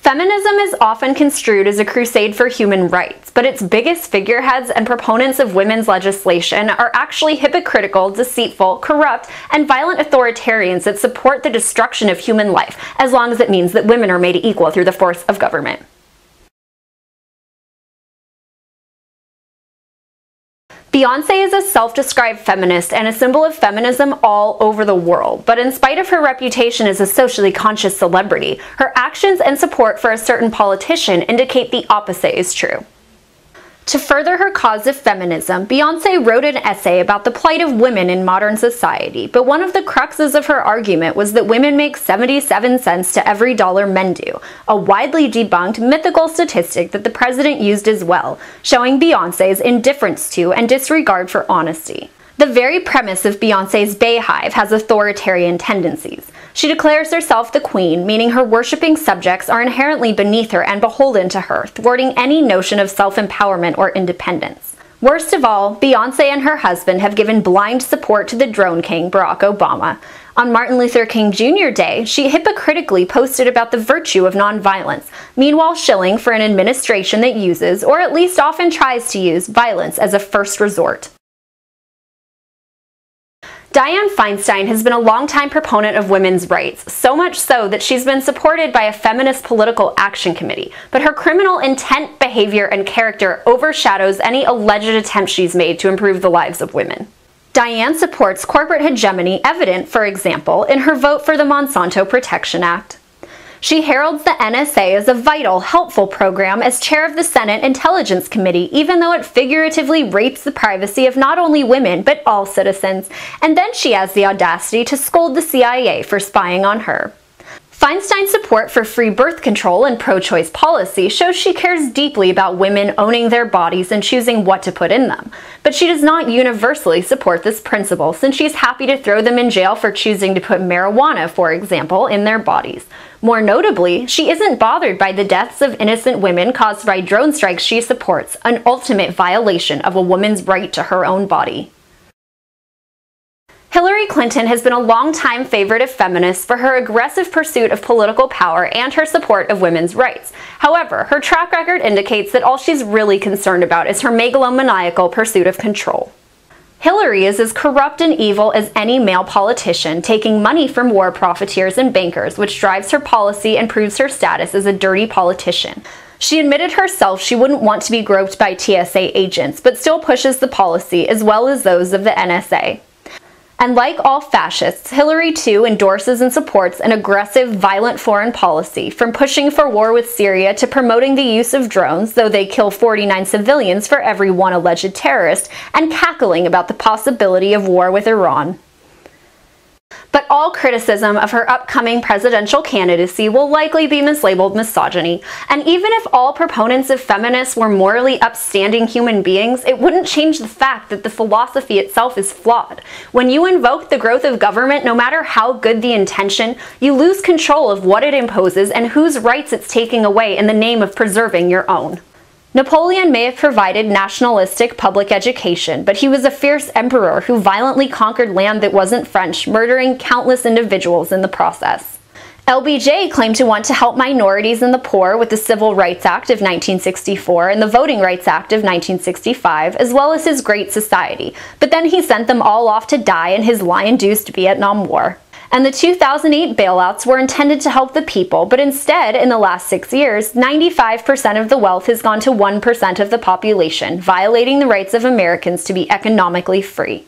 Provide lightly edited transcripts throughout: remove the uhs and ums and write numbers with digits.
Feminism is often construed as a crusade for human rights, but its biggest figureheads and proponents of women's legislation are actually hypocritical, deceitful, corrupt, and violent authoritarians that support the destruction of human life, as long as it means that women are made equal through the force of government. Beyoncé is a self-described feminist and a symbol of feminism all over the world, but in spite of her reputation as a socially conscious celebrity, her actions and support for a certain politician indicate the opposite is true. To further her cause of feminism, Beyoncé wrote an essay about the plight of women in modern society, but one of the cruxes of her argument was that women make 77 cents to every dollar men do, a widely debunked mythical statistic that the president used as well, showing Beyoncé's indifference to and disregard for honesty. The very premise of Beyoncé's Bayhive has authoritarian tendencies. She declares herself the queen, meaning her worshipping subjects are inherently beneath her and beholden to her, thwarting any notion of self-empowerment or independence. Worst of all, Beyoncé and her husband have given blind support to the drone king, Barack Obama. On Martin Luther King Jr. Day, she hypocritically posted about the virtue of nonviolence, meanwhile shilling for an administration that uses, or at least often tries to use, violence as a first resort. Dianne Feinstein has been a longtime proponent of women's rights, so much so that she's been supported by a feminist political action committee, but her criminal intent, behavior, and character overshadows any alleged attempt she's made to improve the lives of women. Dianne supports corporate hegemony evident, for example, in her vote for the Monsanto Protection Act. She heralds the NSA as a vital, helpful program as chair of the Senate Intelligence Committee, even though it figuratively rapes the privacy of not only women, but all citizens, and then she has the audacity to scold the CIA for spying on her. Feinstein's support for free birth control and pro-choice policy shows she cares deeply about women owning their bodies and choosing what to put in them. But she does not universally support this principle, since she's happy to throw them in jail for choosing to put marijuana, for example, in their bodies. More notably, she isn't bothered by the deaths of innocent women caused by drone strikes she supports, an ultimate violation of a woman's right to her own body. Hillary Clinton has been a longtime favorite of feminists for her aggressive pursuit of political power and her support of women's rights. However, her track record indicates that all she's really concerned about is her megalomaniacal pursuit of control. Hillary is as corrupt and evil as any male politician, taking money from war profiteers and bankers, which drives her policy and proves her status as a dirty politician. She admitted herself she wouldn't want to be groped by TSA agents, but still pushes the policy as well as those of the NSA. And like all fascists, Hillary too endorses and supports an aggressive, violent foreign policy, from pushing for war with Syria to promoting the use of drones, though they kill 49 civilians for every one alleged terrorist, and cackling about the possibility of war with Iran. But all criticism of her upcoming presidential candidacy will likely be mislabeled misogyny, and even if all proponents of feminists were morally upstanding human beings, it wouldn't change the fact that the philosophy itself is flawed. When you invoke the growth of government, no matter how good the intention, you lose control of what it imposes and whose rights it's taking away in the name of preserving your own. Napoleon may have provided nationalistic public education, but he was a fierce emperor who violently conquered land that wasn't French, murdering countless individuals in the process. LBJ claimed to want to help minorities and the poor with the Civil Rights Act of 1964 and the Voting Rights Act of 1965, as well as his Great Society, but then he sent them all off to die in his lion-induced Vietnam War. And the 2008 bailouts were intended to help the people, but instead, in the last 6 years, 95% of the wealth has gone to 1% of the population, violating the rights of Americans to be economically free.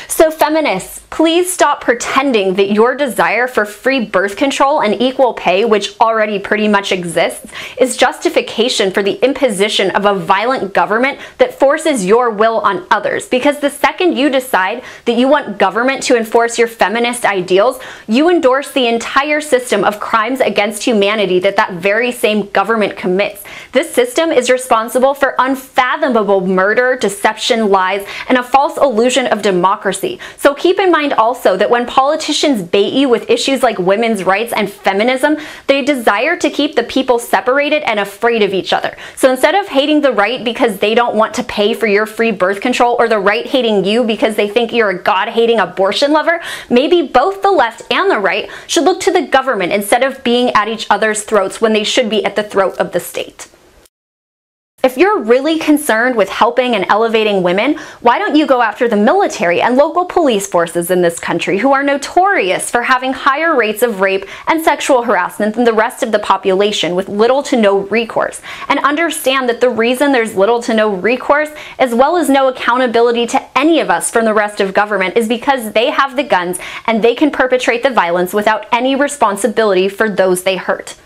So feminists, please stop pretending that your desire for free birth control and equal pay, which already pretty much exists, is justification for the imposition of a violent government that forces your will on others. Because the second you decide that you want government to enforce your feminist ideals, you endorse the entire system of crimes against humanity that very same government commits. This system is responsible for unfathomable murder, deception, lies, and a false illusion of democracy. So keep in mind also that when politicians bait you with issues like women's rights and feminism, they desire to keep the people separated and afraid of each other. So instead of hating the right because they don't want to pay for your free birth control, or the right hating you because they think you're a God-hating abortion lover, maybe both the left and the right should look to the government instead of being at each other's throats when they should be at the throat of the state. If you're really concerned with helping and elevating women, why don't you go after the military and local police forces in this country, who are notorious for having higher rates of rape and sexual harassment than the rest of the population with little to no recourse, and understand that the reason there's little to no recourse, as well as no accountability to any of us from the rest of government, is because they have the guns and they can perpetrate the violence without any responsibility for those they hurt.